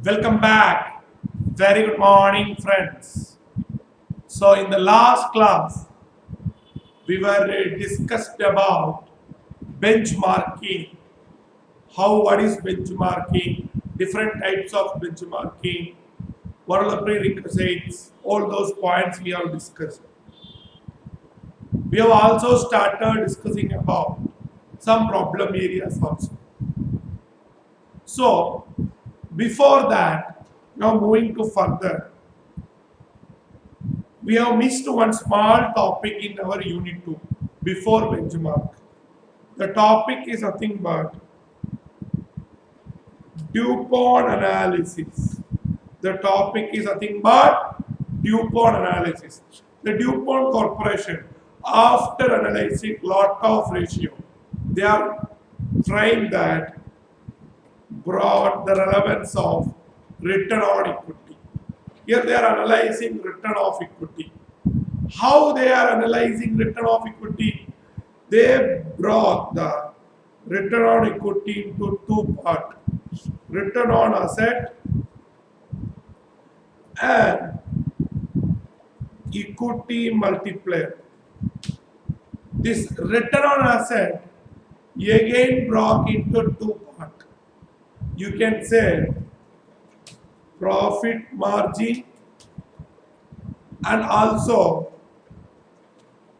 Welcome back. Very good morning, friends. So, in the last class, we were discussed about benchmarking. What is benchmarking? Different types of benchmarking. What are the prerequisites? All those points we have discussed. We have also started discussing about some problem areas also. So, before that, now moving to further, we have missed one small topic in our unit 2 before benchmark. The topic is nothing but Dupont analysis. The topic is nothing but Dupont analysis. The Dupont Corporation, after analyzing lot of ratio, they are trying that brought the relevance of return on equity. Here they are analyzing return of equity. How they are analyzing return of equity? They brought the return on equity into two parts. Return on asset and equity multiplier. This return on asset again brought into two parts. You can say profit margin and also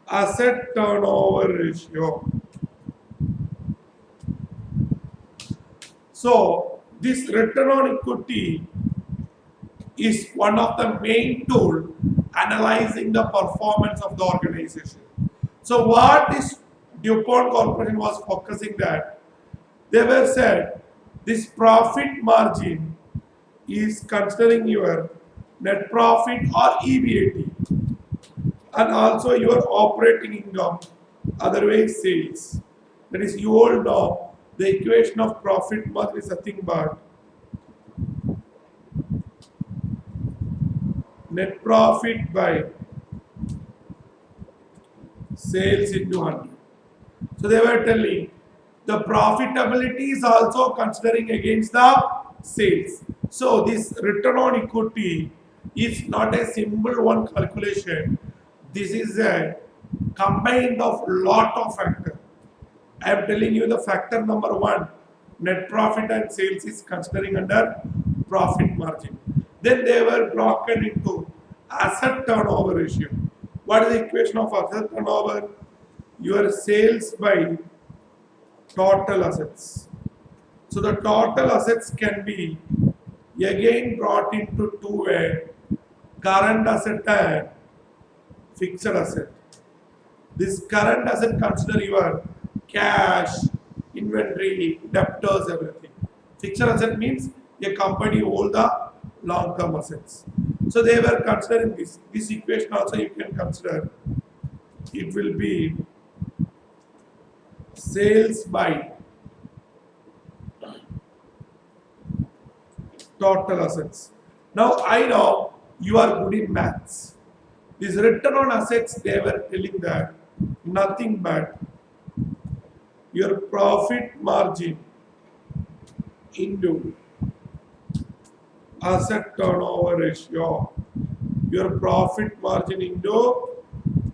asset turnover ratio. So this return on equity is one of the main tool analyzing the performance of the organization. So what this Dupont Corporation was focusing that they were said this profit margin is considering your net profit or EBIT and also your operating income, otherwise sales. That is, you all know the equation of profit margin is nothing but net profit by sales into 100. So they were telling the profitability is also considering against the sales. So this return on equity is not a simple one calculation. This is a combined of lot of factors. I am telling you the factor number one, net profit and sales is considering under profit margin. Then they were broken into asset turnover ratio. What is the equation of asset turnover? Your sales by total assets. So the total assets can be again brought into two ways, current asset and fixed asset. This current asset consider your cash, inventory, debtors, everything. Fixed asset means a company hold the long-term assets. So they were considering this. This equation also you can consider. It will be sales by total assets. Now I know you are good in maths. This return on assets, they were telling that nothing but your profit margin into asset turnover ratio. Your profit margin into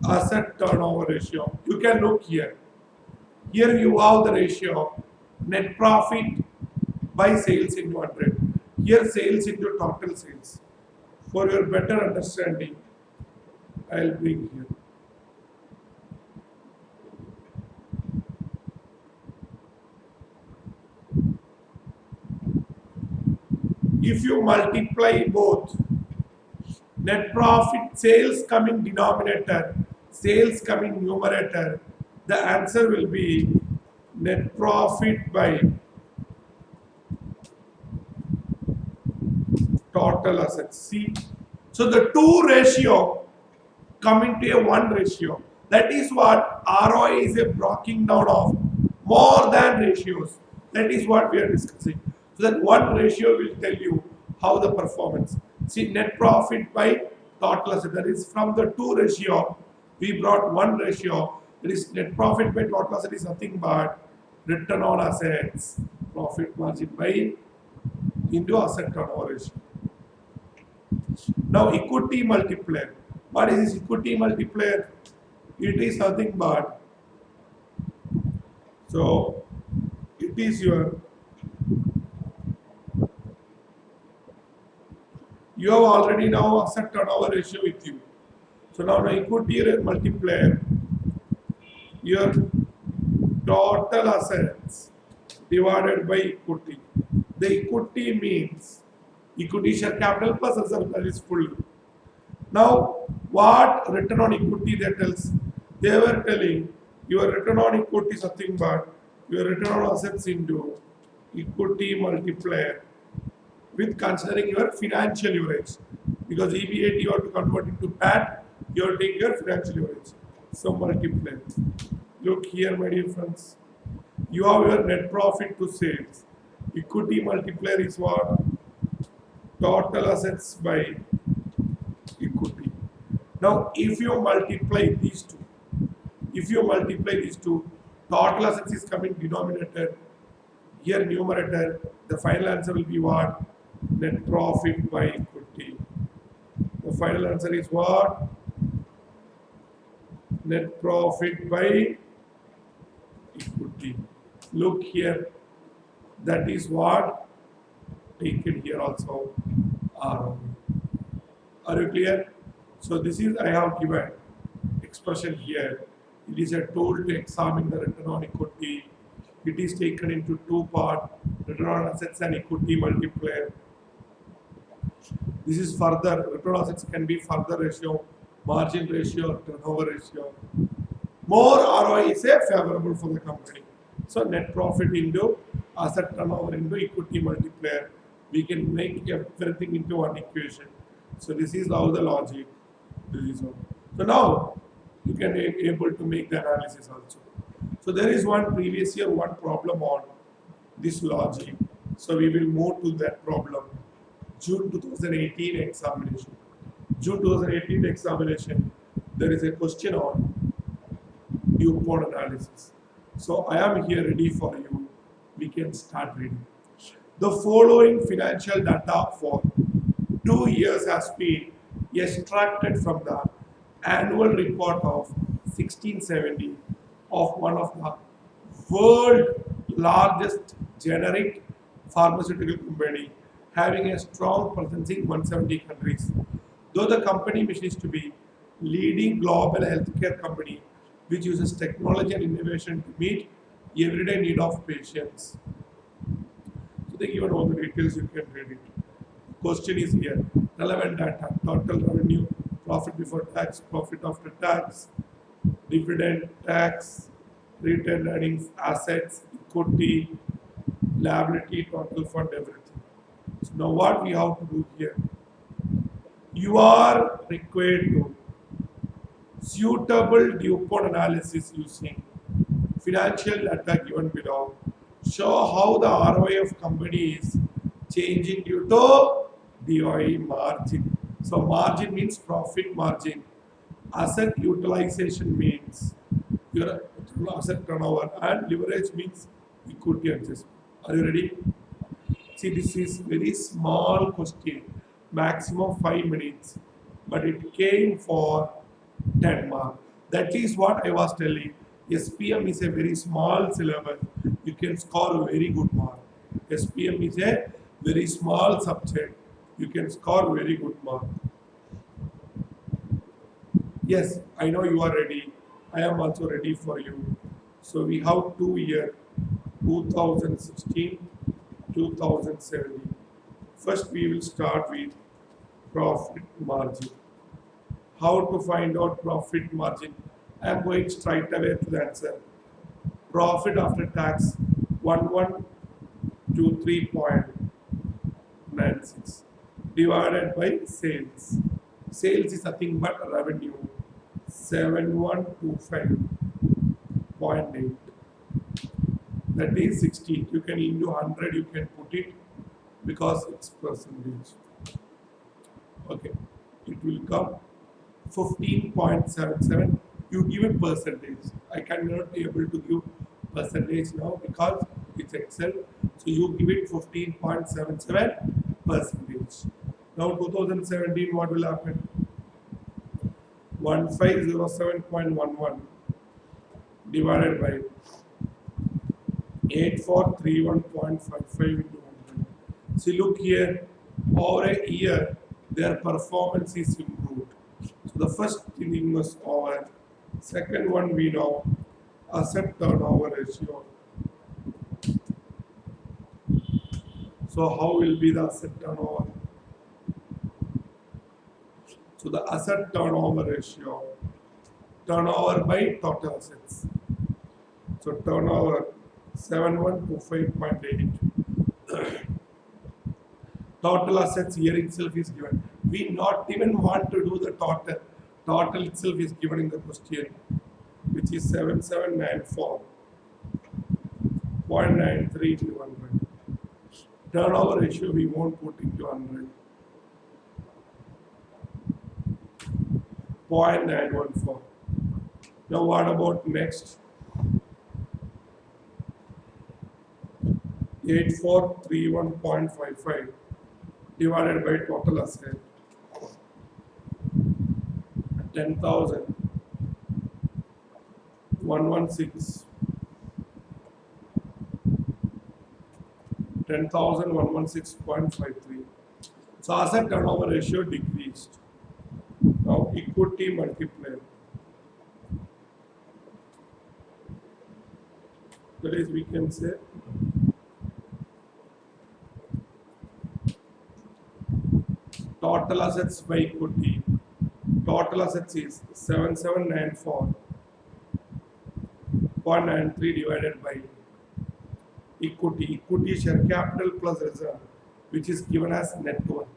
asset turnover ratio. You can look here. Here you have the ratio net profit by sales into 100. Here sales into total sales. For your better understanding, I will bring here. If you multiply both net profit, sales coming denominator, sales coming numerator, the answer will be net profit by total assets. See, so the two ratio come into a one ratio. That is what ROI is a breaking down of more than ratios. That is what we are discussing. So that one ratio will tell you how the performance. See, net profit by total asset. That is from the two ratio, we brought one ratio. That is net profit by total asset is nothing but return on assets, profit margin by into asset turnover ratio. Now equity multiplier. What is this equity multiplier? It is nothing but, so it is your, you have already now asset turnover ratio with you. So now the equity multiplier, your total assets divided by equity. The equity means equity share capital plus reserve, that is full. Now, what return on equity that tells? They were telling your return on equity is nothing but your return on assets into equity multiplier with considering your financial leverage. Because EBIT you have to convert into PAT, you have to take your financial leverage. So multiply. Look here, my dear friends. You have your net profit to sales. Equity multiplier is what? Total assets by equity. Now, if you multiply these two, total assets is coming denominator. Here numerator, the final answer will be what? Net profit by equity. The final answer is what? Net profit by equity. Look here, that is what taken here also ROE. Are you clear? So this is, I have given expression here. It is a tool to examine the return on equity. It is taken into two parts, return on assets and equity multiplier. This is further, return on assets can be further ratio, margin ratio, turnover ratio. More ROI is a favorable for the company. So net profit into asset turnover into equity multiplier. We can make everything into one equation. So this is how the logic. This is how. So now you can be able to make the analysis also. So there is one previous year, one problem on this logic. So we will move to that problem. June 2018 examination. June 2018 examination, there is a question on Dupont analysis. So I am here ready for you. We can start reading. The following financial data for 2 years has been extracted from the annual report of 1670 of one of the world largest generic pharmaceutical company having a strong presence in 170 countries. Though the company wishes to be leading global healthcare company which uses technology and innovation to meet everyday need of patients. So they given all the details, you can read it. Question is here. Relevant data, total revenue, profit before tax, profit after tax, dividend, tax, retained earnings, assets, equity, liability, total fund, everything. So now what we have to do here? You are required to suitable Dupont analysis using financial data given below. Show how the ROI of company is changing due to DOI margin. So margin means profit margin. Asset utilization means your asset turnover, and leverage means equity adjustment. Are you ready? See, this is very small question, maximum 5 minutes, but it came for 10 marks. That is what I was telling. SPM is a very small syllabus. You can score a very good mark. SPM is a very small subject. You can score very good mark. Yes, I know you are ready. I am also ready for you. So we have 2 years, 2016, 2017. First we will start with profit margin. How to find out profit margin? I am going straight away to the answer. Profit after tax 1123.96 divided by sales. Sales is nothing but revenue 7125.8. That is 60. You can into 100 you can put it because it's percentage. Okay, it will come 15.77. You give a percentage. I cannot be able to give percentage now because it's Excel. So you give it 15.77%. Now 2017, what will happen? 1507.11 divided by 8431.55 into 100. See, look here, over a year, their performance is improved. So the first thing was over. Second one we know, asset turnover ratio. So how will be the asset turnover? So the asset turnover ratio, turnover by total assets. So turnover 7125.8. Total assets here itself is given. We not even want to do the total. Total itself is given in the question, which is 7794.93 into 100. Turnover ratio we won't put into 100. 0.914. Now what about next? 8431.55 divided by total asset 10,000 116 10,116.53. So asset turnover ratio decreased. Now equity multiplier, that is, we can say total assets by equity. Total assets is 7794.93 divided by equity. Equity share capital plus reserve, which is given as net worth.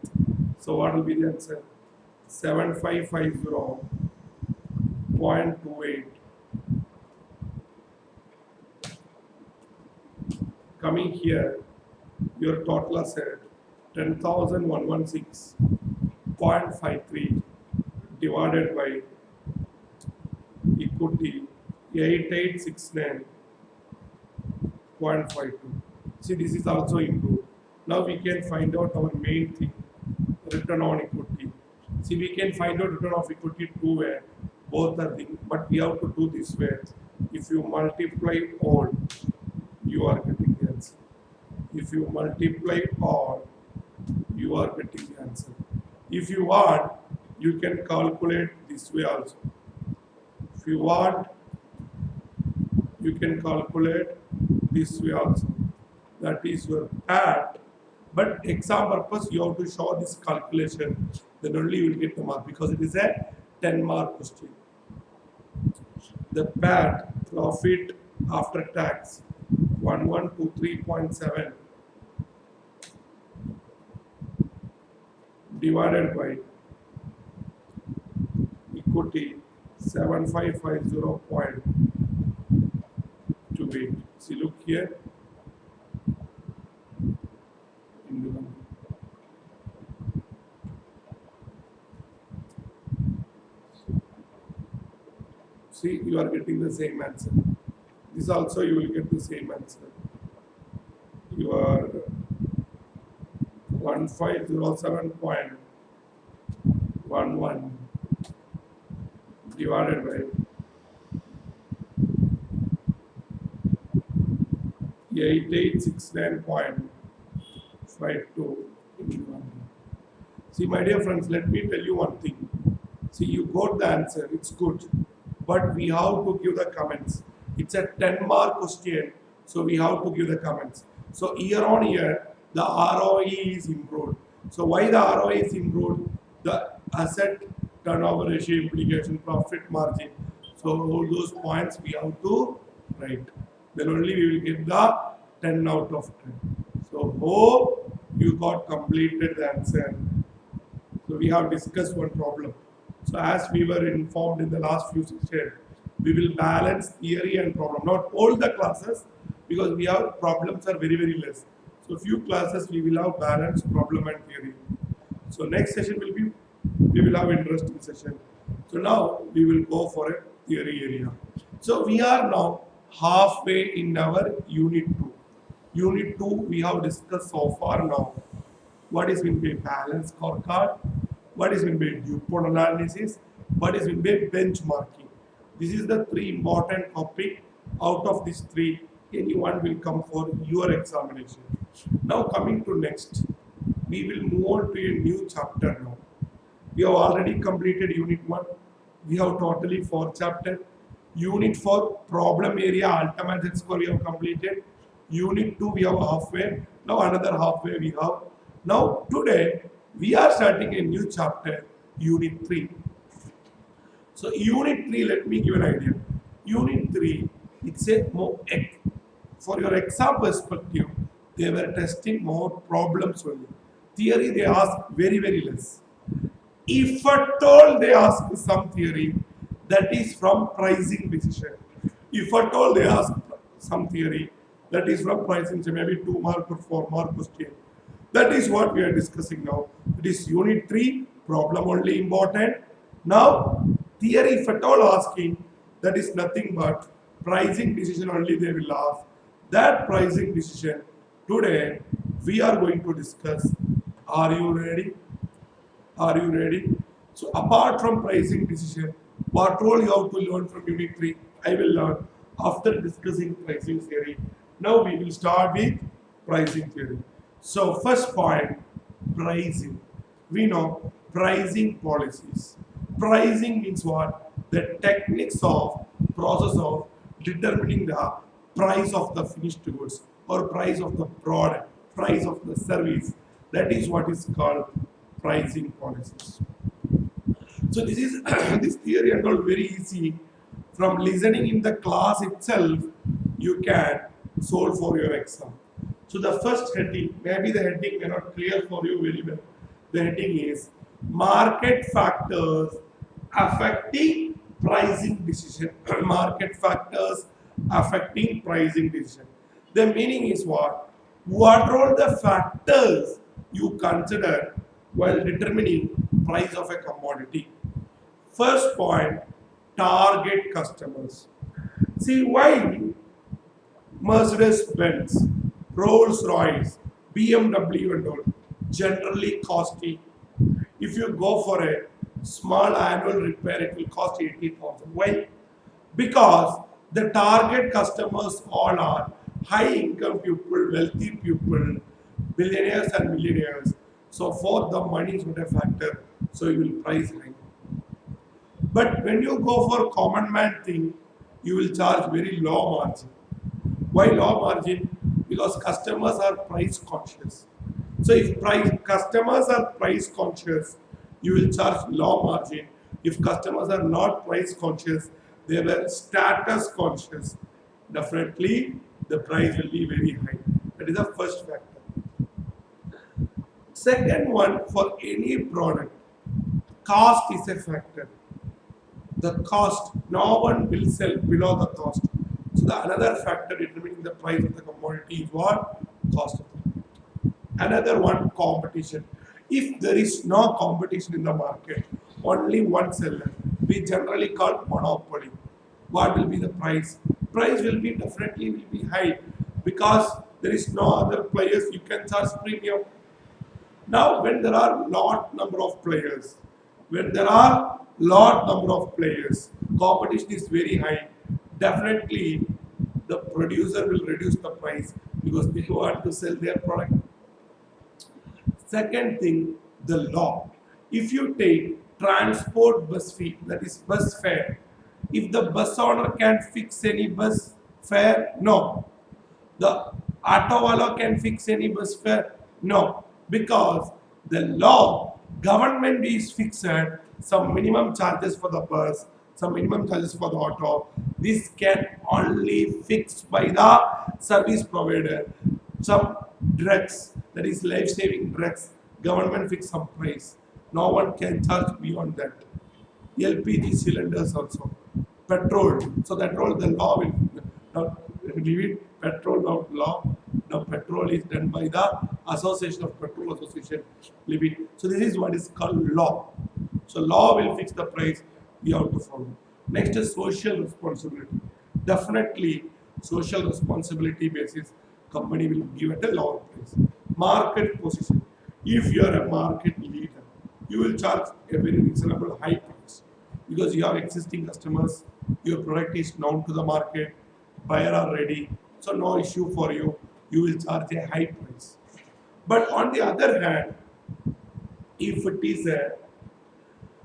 So what will be the answer? 7550.28. Coming here, your total asset 10,116.53 divided by equity 8869.52. See, this is also improved. Now we can find out our main thing, return on equity. See, we can find out return of equity two ways. Both are things, but we have to do this way. If you multiply all, you are getting the answer. If you multiply all, you are getting the answer. If you want, you can calculate this way also. If you want, you can calculate this way also. That is your PAT. But exam purpose, you have to show this calculation. Then only you will get the mark, because it is a 10-mark question. The PAT, profit after tax, 1123.7 divided by equity 7550.28. See, look here. See, you are getting the same answer. This also you will get the same answer. You are 1507.11 divided by 8869.52 into 100. See, my dear friends, let me tell you one thing. See, you got the answer, it's good. But we have to give the comments. It's a 10-mark question, so we have to give the comments. So year on year, the ROE is improved. So why the ROE is improved? The asset turnover ratio, implication, profit margin. So all those points we have to write. Then only we will get the 10 out of 10. So hope you got completed the answer. So we have discussed one problem. So as we were informed in the last few sessions, we will balance theory and problem. Not all the classes, because we have problems are very, very less. So few classes we will have balance, problem and theory. So next session will be, we will have interesting session. So now we will go for a theory area. So we are now halfway in our unit 2. Unit 2 we have discussed so far now. What is meant by balance scorecard? What is meant by Dupont analysis? What is meant by benchmarking? This is the three important topic. Out of these three, anyone will come for your examination. Now coming to next, we will move on to a new chapter now. We have already completed Unit 1. We have totally 4 chapters. Unit 4, problem area, ultimate score we have completed. Unit 2, we have halfway. Now another halfway we have. Now today, we are starting a new chapter, Unit 3. So Unit 3, let me give an idea. Unit 3, it's a more, for your exam perspective, they were testing more problems only. Theory, they ask very, very less. If at all they ask some theory, that is from pricing decision. If at all they ask some theory, that is from pricing, so maybe 2 mark or 4 mark question. That is what we are discussing now. It is Unit 3, problem only important. Now, theory, if at all asking, that is nothing but pricing decision only they will ask. That pricing decision, today, we are going to discuss. Are you ready? Are you ready? So apart from pricing decision, what role you have to learn from Unit 3? I will learn after discussing pricing theory. Now we will start with pricing theory. So first point, pricing. We know pricing policies. Pricing means what? The techniques of process of determining the price of the finished goods or price of the product, price of the service. That is what is called pricing policies. So this is this theory and all very easy. From listening in the class itself, you can solve for your exam. So the first heading, maybe the heading may not clear for you very well. The heading is market factors affecting pricing decision. Market factors affecting pricing decision. The meaning is what? What are all the factors you consider while determining price of a commodity? First point, target customers. See why Mercedes-Benz, Rolls-Royce, BMW and all generally costly. If you go for a small annual repair, it will cost 80,000. Why? Because the target customers all are high income people, wealthy people, billionaires and millionaires. So for the money is not a factor. So you will price high. But when you go for common man thing, you will charge very low margin. Why low margin? Because customers are price conscious. So if customers are price conscious, you will charge low margin. If customers are not price conscious, they were status conscious. Definitely the price will be very high. That is the first factor. Second one, for any product, cost is a factor. The cost, no one will sell below the cost. So the another factor determining the price of the commodity is what? Cost of the commodity. Another one, competition. If there is no competition in the market, only one seller, we generally call monopoly. What will be the price? Price will be definitely will be high because there is no other players you can charge premium. Now when there are lot number of players, competition is very high. Definitely the producer will reduce the price because they want to sell their product. Second thing, the law. If you take transport bus fee, that is bus fare, if the bus owner can fix any bus fare, no. The auto can fix any bus fare, no. Because the law, government is fixed some minimum charges for the bus, some minimum charges for the auto. This can only fixed by the service provider. Some drugs, that is life-saving drugs, government fix some price. No one can charge beyond that. LPG cylinders also. Petrol. So that all the law will now leave it. Petrol now law. Now petrol is done by the Association of Petrol Association. Leave it. So this is what is called law. So law will fix the price. We have to follow. Next is social responsibility. Definitely social responsibility basis. company will give at a lower price. Market position. If you are a market leader, you will charge a very reasonable high price because you have existing customers, your product is known to the market, buyer are ready, so no issue for you. You will charge a high price. But on the other hand, if it is a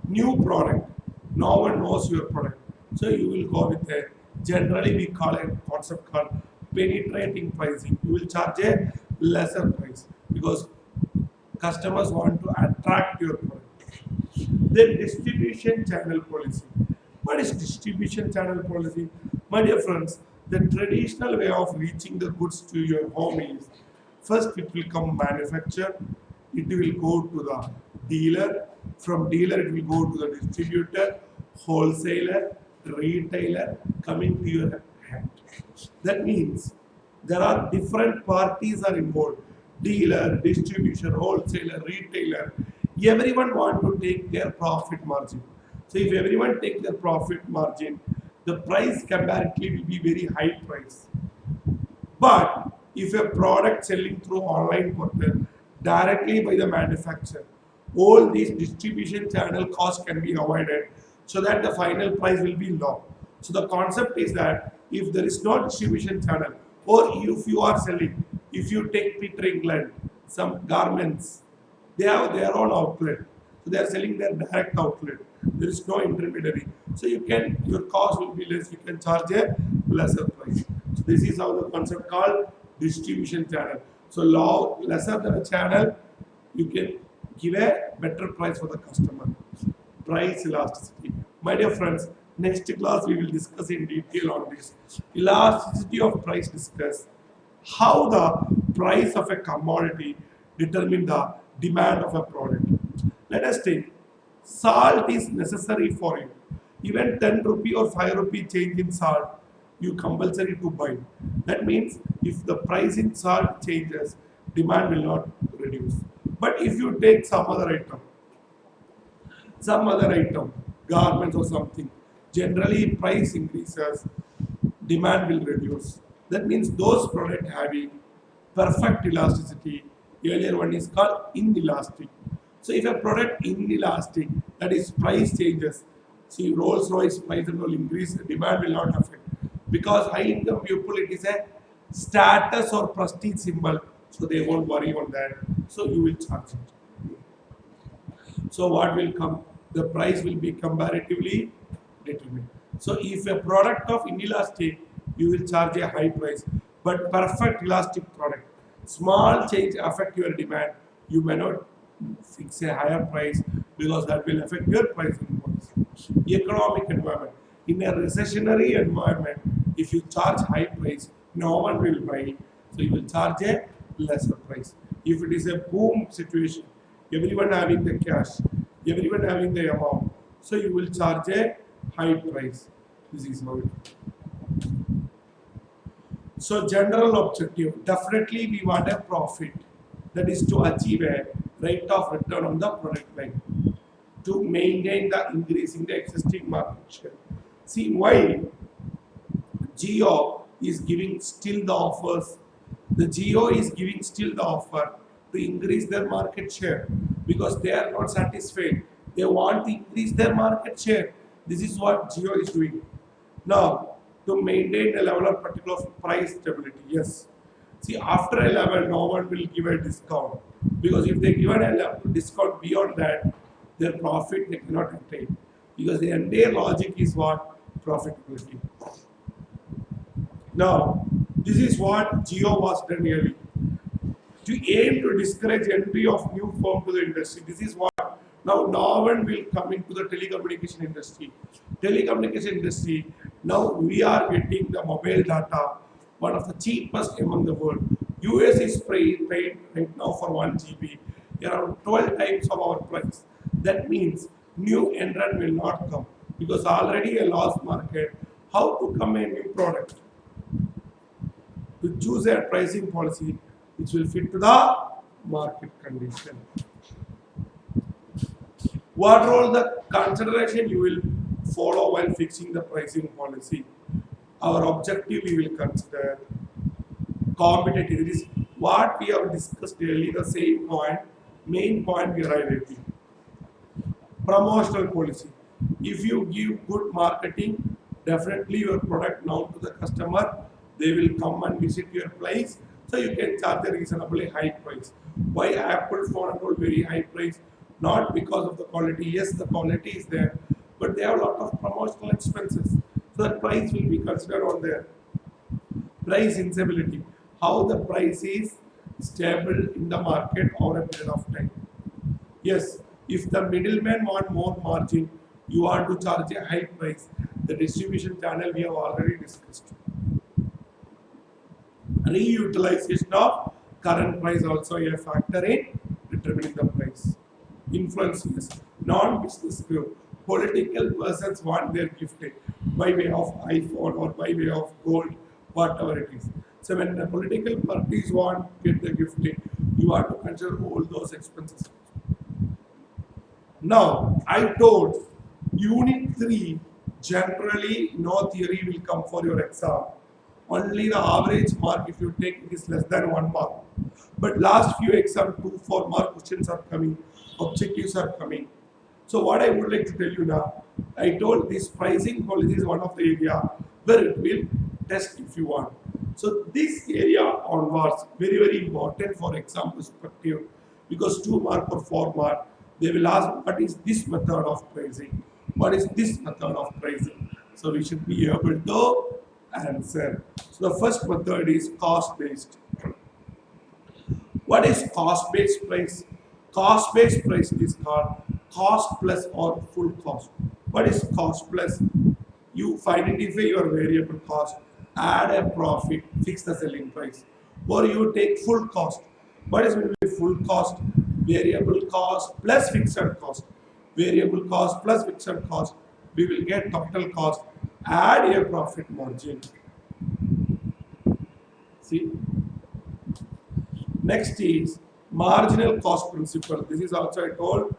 new product, no one knows your product, so you will go with a, generally we call a concept called penetrating pricing. You will charge a lesser price because customers want to attract your product. Then distribution channel policy. What is distribution channel policy? My dear friends, the traditional way of reaching the goods to your home is first it will come manufacturer, it will go to the dealer, from dealer it will go to the distributor, wholesaler, retailer, coming to your hand. That means there are different parties are involved. Dealer, distribution, wholesaler, retailer. Everyone want to take their profit margin. So if everyone take their profit margin, the price comparatively will be very high price. But if a product selling through online portal directly by the manufacturer, all these distribution channel costs can be avoided so that the final price will be low. So the concept is that if there is no distribution channel, or if you are selling, if you take Peter England, some garments, they have their own outlet. So they are selling their direct outlet. There is no intermediary. So you can, your cost will be less, you can charge a lesser price. So this is how the concept called distribution channel. So lesser than a channel, you can give a better price for the customer. Price elasticity. My dear friends, next class we will discuss in detail on this. Elasticity of price discuss how the price of a commodity determine the demand of a product. Let us take salt is necessary for you. Even 10 rupee or 5 rupee change in salt, you compulsory to buy. That means if the price in salt changes, demand will not reduce. But if you take some other item, garments or something, generally price increases, demand will reduce. That means those products having perfect elasticity, earlier one is called inelastic. So if a product inelastic, that is price changes, see Rolls Royce price will increase, demand will not affect. Because high income people, it is a status or prestige symbol, so they won't worry on that. So you will charge it. So what will come? The price will be comparatively determined. So if a product of inelastic, you will charge a high price. But perfect elastic product, small change affect your demand, you may not fix a higher price because that will affect your pricing policy. Economic environment. In a recessionary environment, if you charge high price, no one will buy, so you will charge a lesser price. If it is a boom situation, everyone having the cash, everyone having the amount, so you will charge a high price. This is how it. So general objective, definitely we want a profit, that is to achieve a rate of return on the product line, to maintain the increasing the existing market share. See why Geo is giving still the offers. The Geo is giving still the offer to increase their market share because they are not satisfied. They want to increase their market share. This is what Geo is doing. Now, to maintain a level of particular price stability, yes. See, after a level, no one will give a discount because if they give a discount beyond that, their profit they cannot attain because the entire logic is what? Profitability. Now, this is what Geo was done early. To aim to discourage entry of new firm to the industry. This is what now no one will come into the telecommunication industry. Telecommunication industry, now we are getting the mobile data, one of the cheapest among the world. US is paid right now for 1 GB, around 12 times of our price. That means new entrant will not come because already a lost market. How to come a new product? To choose a pricing policy which will fit to the market condition. What role the consideration you will follow while fixing the pricing policy? Our objective we will consider Competitive. It is what we have discussed earlier, the same point, main point we are highlighting. Promotional policy. If you give good marketing, definitely your product known to the customer, they will come and visit your place. So you can charge a reasonably high price. Why Apple phone at all very high price? Not because of the quality. Yes, the quality is there, but they have a lot of promotional expenses. So that price will be considered on there. Price instability. How the price is stable in the market over a period of time. Yes, if the middleman want more margin, you want to charge a high price. The distribution channel we have already discussed. Reutilization of current price also a factor in determining the price. Influences, non-business group, political persons want their gifted by way of iPhone or by way of gold, whatever it is. So when the political parties want get the gifted, you have to consider all those expenses. Now, I told Unit 3 generally no theory will come for your exam. Only the average mark if you take it is less than 1 mark. But last few exam 2, 4 mark questions are coming, objectives are coming. So what I would like to tell you now, I told this pricing policy is one of the area where it will test if you want. So this area onwards, very, very important for exam perspective because 2 mark or 4 mark, they will ask what is this method of pricing? What is this method of pricing? So we should be able to answer. So the first method is cost based. What is cost based price? Cost based price is called cost plus or full cost. What is cost plus? You identify your variable cost, add a profit, fix the selling price. Or you take full cost. What is will be full cost? Variable cost plus fixed cost. Variable cost plus fixed cost. We will get total cost. Add a profit margin. See. Next is marginal cost principle. This is also I told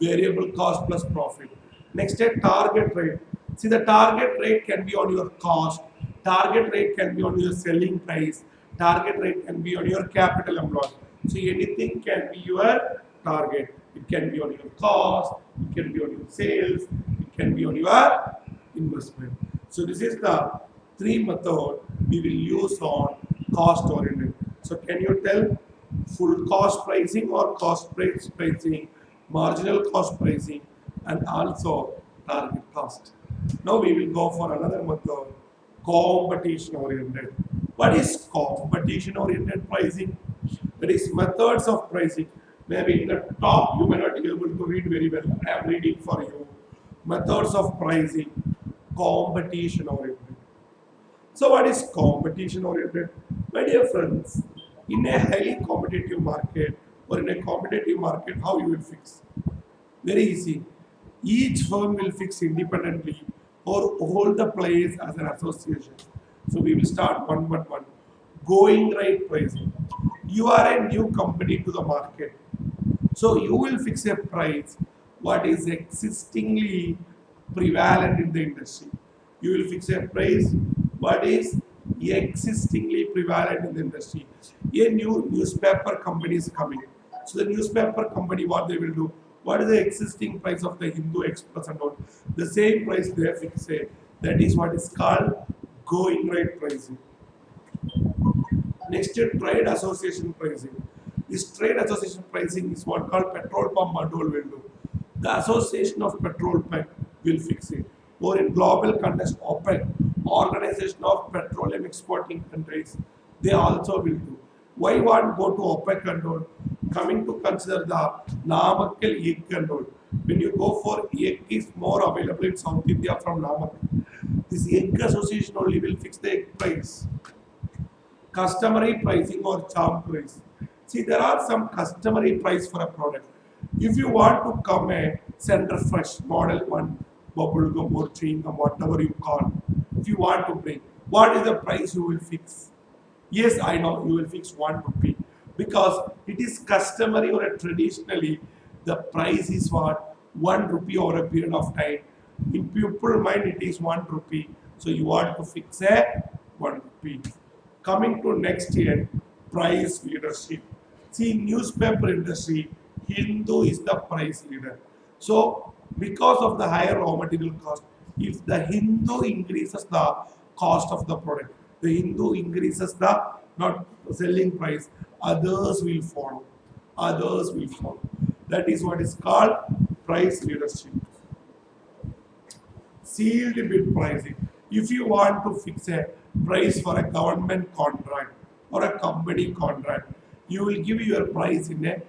variable cost plus profit. Next is target rate. See the target rate can be on your cost. Target rate can be on your selling price. Target rate can be on your capital employed. So anything can be your target. It can be on your cost. It can be on your sales. It can be on your investment. So this is the 3 method we will use on cost oriented. So can you tell full cost pricing or cost price pricing, marginal cost pricing, and also target cost. Now we will go for another method, competition oriented. What is competition oriented pricing? That is methods of pricing. Maybe in the top you may not be able to read very well. I am reading for you. Methods of pricing, competition oriented. So what is competition oriented? My dear friends, in a highly competitive market or in a competitive market, how you will fix? Very easy. Each firm will fix independently or hold the players as an association. So we will start one by one. Going right pricing. You are a new company to the market. So you will fix a price what is existingly prevalent in the industry. You will fix a price what is existingly prevalent in the industry. A new newspaper company is coming. So the newspaper company, what they will do? What is the existing price of the Hindu Express and all? The same price they fix it. That is what is called going rate pricing. Next is trade association pricing. This trade association pricing is what called petrol pump and all will do. The association of petrol pump will fix it. Or in global context, OPEC, Organization of Petroleum Exporting Countries, they also will do. Why want go to OPEC and all? Coming to consider the Namakkal egg and all. When you go for egg is more available in South India from Namakkal. This egg association only will fix the egg price. Customary pricing or charm price. See, there are some customary price for a product. If you want to come a center fresh model 1, bubble gum or chewing gum, whatever you call, if you want to bring, what is the price you will fix? Yes, I know you will fix 1 rupee because it is customary or traditionally the price is what 1 rupee over a period of time. In people mind it is 1 rupee, so you want to fix a 1 rupee. Coming to next year, price leadership. See, newspaper industry, Hindu is the price leader. So, because of the higher raw material cost, if the Hindu increases the cost of the product, the Hindu increases the not selling price, others will follow. Others will follow. That is what is called price leadership. Sealed bid pricing. If you want to fix a price for a government contract or a company contract, you will give your price in a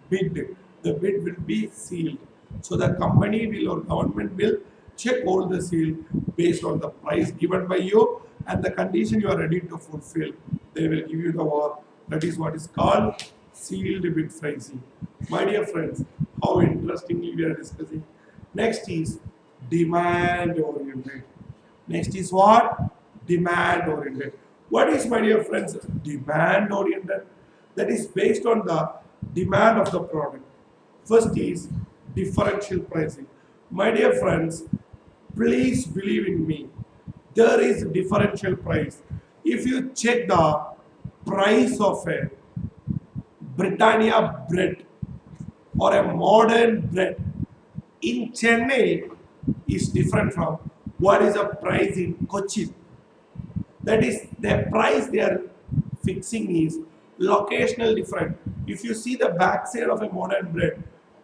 bid. The bid will be sealed. So the company will or government will check all the seal based on the price given by you and the condition you are ready to fulfill. They will give you the work. That is what is called sealed bid pricing. My dear friends, how interestingly we are discussing. Next is demand oriented. Next is what? Demand oriented. What is, my dear friends, demand oriented? That is based on the demand of the product. First is differential pricing. My dear friends, please believe in me. There is differential price. If you check the price of a Britannia bread or a modern bread in Chennai is different from what is the price in Cochin. That is, the price they are fixing is locational different. If you see the backside of a modern bread,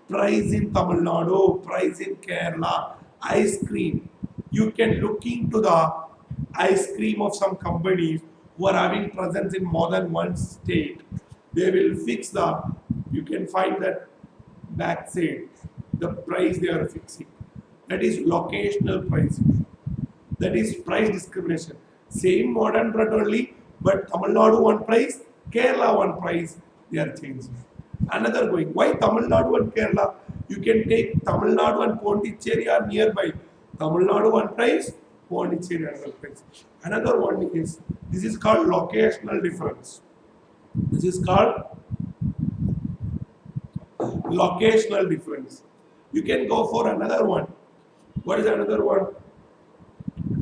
price in Tamil Nadu, price in Kerala, ice cream, you can look into the ice cream of some companies who are having presence in more than one state. They will fix the, you can find that backside, the price they are fixing. That is locational pricing. That is price discrimination. Same modern bread only, but Tamil Nadu one price, Kerala one price, they are changing. Another going, why Tamil Nadu and Kerala? You can take Tamil Nadu and Pondicherry are nearby. Tamil Nadu one price, Pondicherry another price. Another one is, this is called locational difference. This is called locational difference. You can go for another one. What is another one?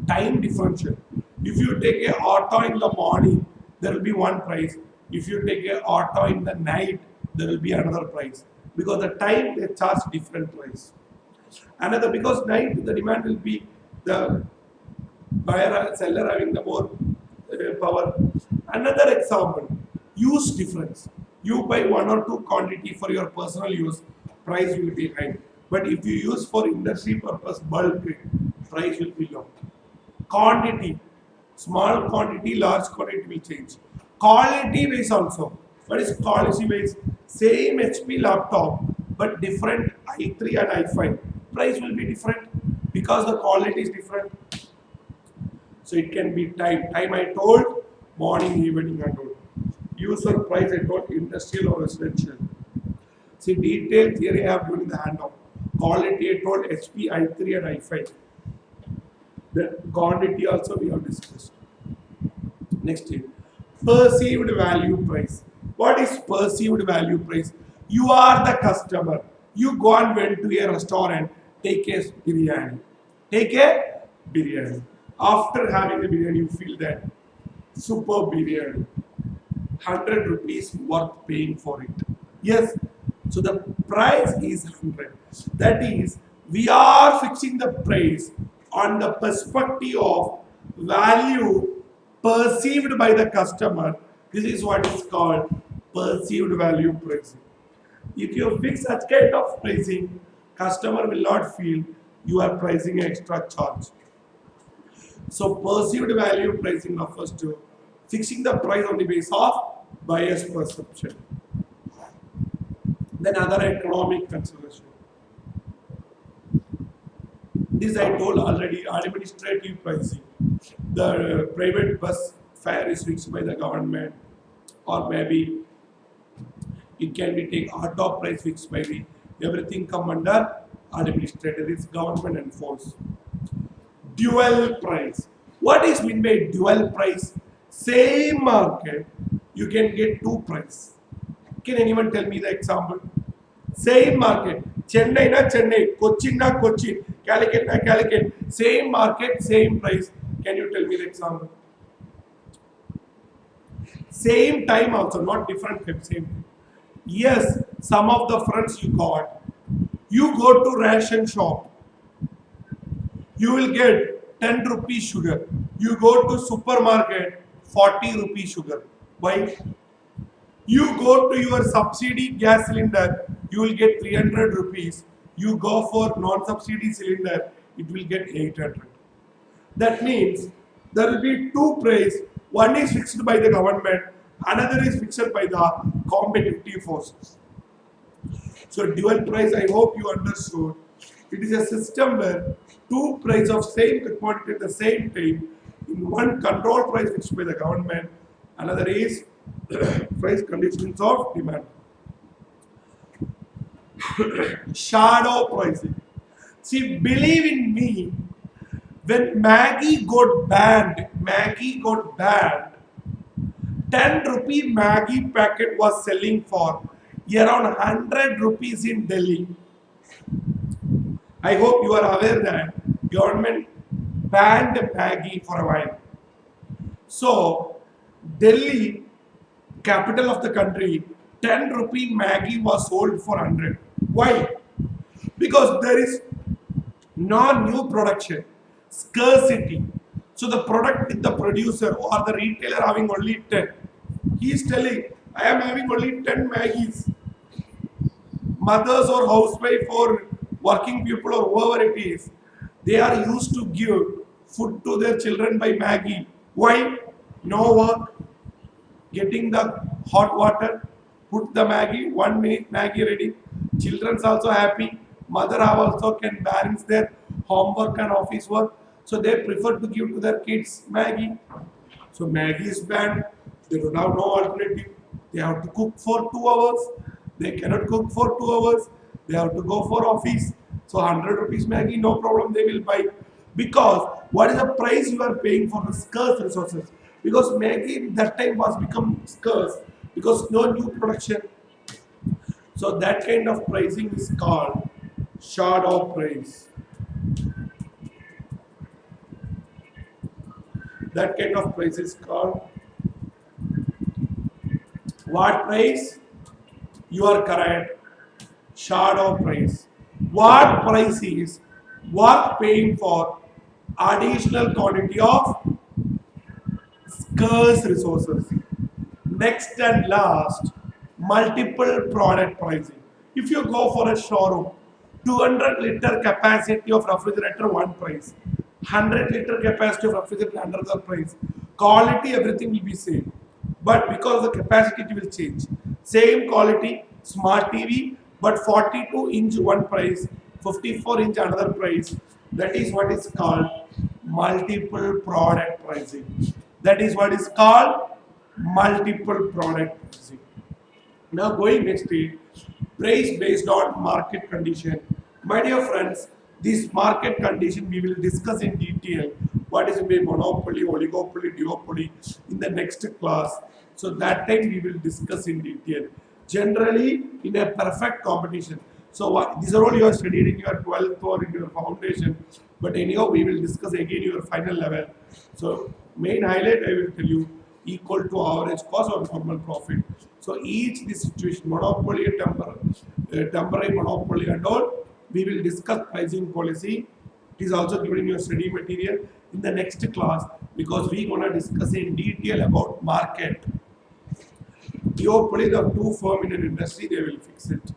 Time differential. If you take a auto in the morning, there will be one price. If you take a auto in the night, there will be another price. Because the time they charge different price. Another, because night the demand will be the buyer seller having the more power. Another example, use difference. You buy one or two quantity for your personal use, price will be high. But if you use for industry purpose, bulk, price will be low. Quantity, small quantity, large quantity will change. Quality wise also. What is quality wise? Same HP laptop, but different i3 and i5. Price will be different because the quality is different. So it can be time. Time I told, morning, evening I told. User price I told, industrial or residential. See, detailed theory I have given in the handout. Quality I told, HP, i3 and i5. The quantity also we have discussed. Next thing, perceived value price. What is perceived value price? You are the customer. You go and went to a restaurant, take a biryani. Take a biryani. After having the biryani, you feel that super biryani. 100 rupees worth paying for it. Yes. So the price is 100. That is, we are fixing the price on the perspective of value perceived by the customer. This is what is called perceived value pricing. If you fix such kind of pricing, customer will not feel you are pricing extra charge. So perceived value pricing refers to fixing the price on the basis of buyer's perception. Then other economic consideration. This I told already, administrative pricing. The private bus fare is fixed by the government, or maybe it can be take auto price fixed by the, everything come under administrative, it's government enforced. Dual price. What is meant by dual price? Same market, you can get two price. Can anyone tell me the example? Same market, Chennai na Chennai, Cochin na Cochin, Calicut na Calicut, same market, same price. Can you tell me the example? Same time also, not different time, same time. Yes, some of the friends you got. You go to ration shop, you will get 10 rupees sugar. You go to supermarket, 40 rupees sugar. Why? You go to your subsidy gas cylinder, you will get 300 rupees. You go for non-subsidy cylinder, it will get 800. That means there will be two price. One is fixed by the government, another is fixed by the competitive forces. So dual price, I hope you understood. It is a system where two price of same commodity at the same time, in one control price fixed by the government, another is price conditions of demand. Shadow pricing. See, believe in me, when Maggie got banned, 10 rupee Maggie packet was selling for around 100 rupees in Delhi. I hope you are aware that government banned Maggie for a while. So, Delhi, capital of the country, 10 rupee Maggie was sold for 100. Why? Because there is no new production, scarcity. So the product with the producer or the retailer having only 10. He is telling, I am having only 10 Maggies. Mothers or housewife or working people or whoever it is, they are used to give food to their children by Maggie. Why? No work, getting the hot water, put the Maggie, 1 minute Maggie ready. Children's also happy. Mother also can balance their homework and office work. So they prefer to give to their kids Maggie. So Maggie is banned. They don't have no alternative. They have to cook for 2 hours. They cannot cook for 2 hours. They have to go for office. So 100 rupees Maggie, no problem, they will buy. Because what is the price you are paying for the scarce resources? Because Maggie that time was become scarce because no new production. So that kind of pricing is called shadow price. That kind of price is called what price? You are correct. Shadow price. What price is worth paying for additional quantity of scarce resources. Next and last, multiple product pricing. If you go for a showroom, 200-liter capacity of refrigerator, one price. 100-liter capacity of refrigerator, another price. Quality, everything will be same. But because the capacity it will change. Same quality, smart TV, but 42-inch one price, 54-inch another price. That is what is called multiple product pricing. That is what is called multiple product pricing. Now going next to price based on market condition. My dear friends, this market condition we will discuss in detail. What is a monopoly, oligopoly, duopoly in the next class. So that time we will discuss in detail. Generally, in a perfect competition. So these are all you have studied in your 12th or in your foundation. But anyhow, we will discuss again your final level. So main highlight I will tell you equal to average cost or normal profit. So each this situation, monopoly, temporary monopoly and all, we will discuss pricing policy. It is also given in your study material in the next class because we gonna discuss in detail about market. Duopoly, the two firm in an industry, they will fix it.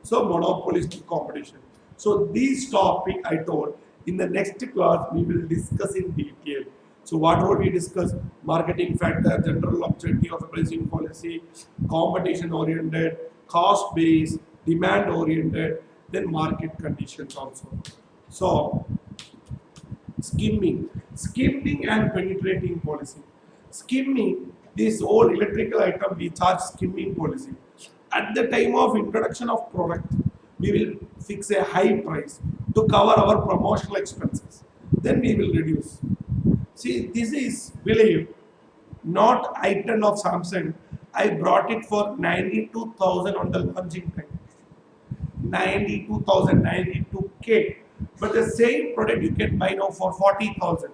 So monopolistic competition. So this topic I told in the next class we will discuss in detail. So what will we discuss? Marketing factor, general objective of pricing policy, competition oriented, cost based, demand oriented, then market conditions also. So skimming and penetrating policy. Skimming, this whole electrical item we charge skimming policy. At the time of introduction of product, we will fix a high price to cover our promotional expenses. Then we will reduce. See, this is, believe, not item of Samsung. I brought it for 92,000 on the launching time. 92,000, 92K. But the same product you can buy now for 40,000.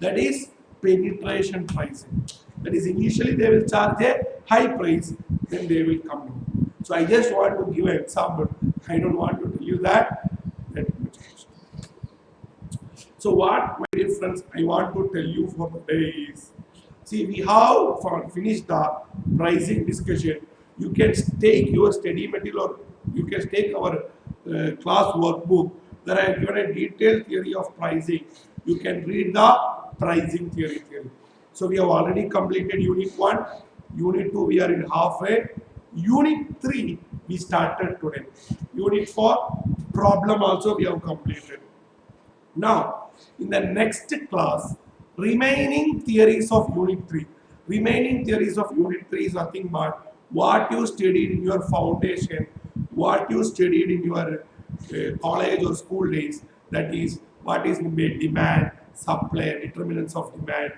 That is penetration pricing. That is, initially they will charge a high price, then they will come down. So I just want to give an example. I don't want to tell you that. So what, my dear friends, I want to tell you for today is, see, we have finished the pricing discussion. You can take your study material or you can take our class workbook. There I have given a detailed theory of pricing. You can read the pricing theory. So we have already completed Unit 1. Unit 2 we are in halfway. Unit 3 we started today. Unit 4 problem also we have completed. Now, in the next class, remaining theories of Unit 3. Remaining theories of Unit 3 is nothing but what you studied in your foundation, what you studied in your college or school days. That is, what is demand, supply, determinants of demand,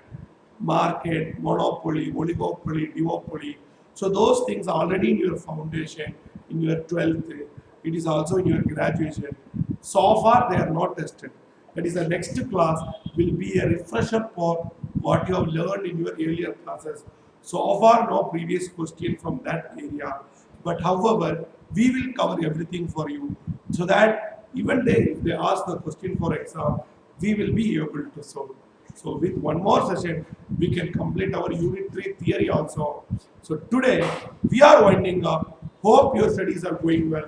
market, monopoly, oligopoly, duopoly. So those things are already in your foundation, in your 12th. It is also in your graduation. So far, they are not tested. That is, the next class will be a refresher for what you have learned in your earlier classes. So far, no previous question from that area. But however, we will cover everything for you so that even if they ask the question for exam, we will be able to solve. So with one more session, we can complete our Unit 3 theory also. So today, we are winding up. Hope your studies are going well.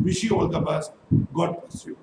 Wish you all the best. God bless you.